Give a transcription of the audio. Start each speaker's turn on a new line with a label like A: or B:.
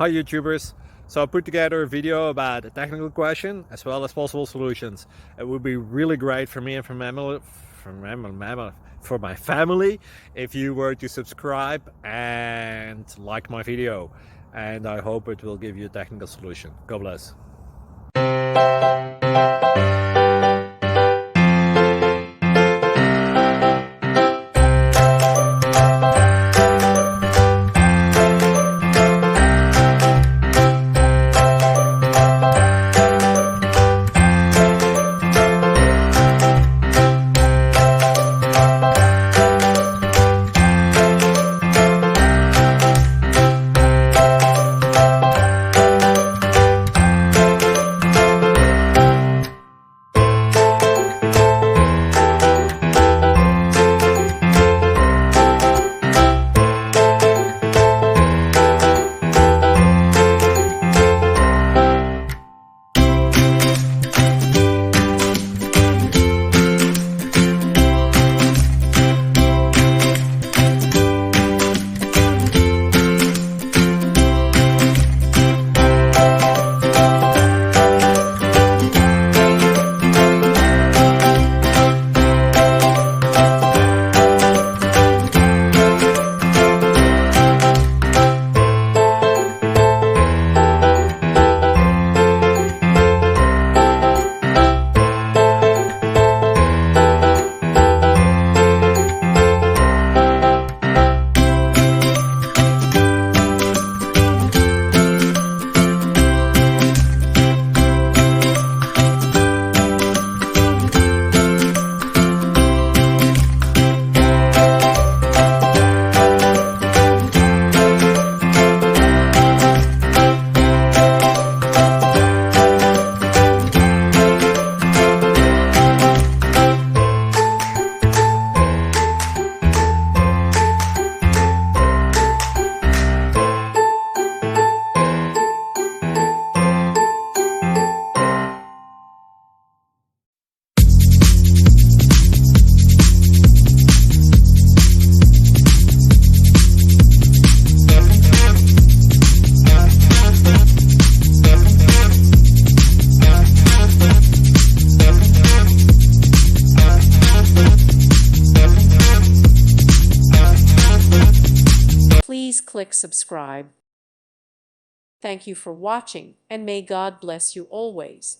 A: Hi YouTubers! So I put together a video about a technical question as well as possible solutions. It would be really great for me and for my family if you were to subscribe and like my video, and I hope it will give you a technical solution. God bless.
B: Please click subscribe. Thank you for watching, and may God bless you always.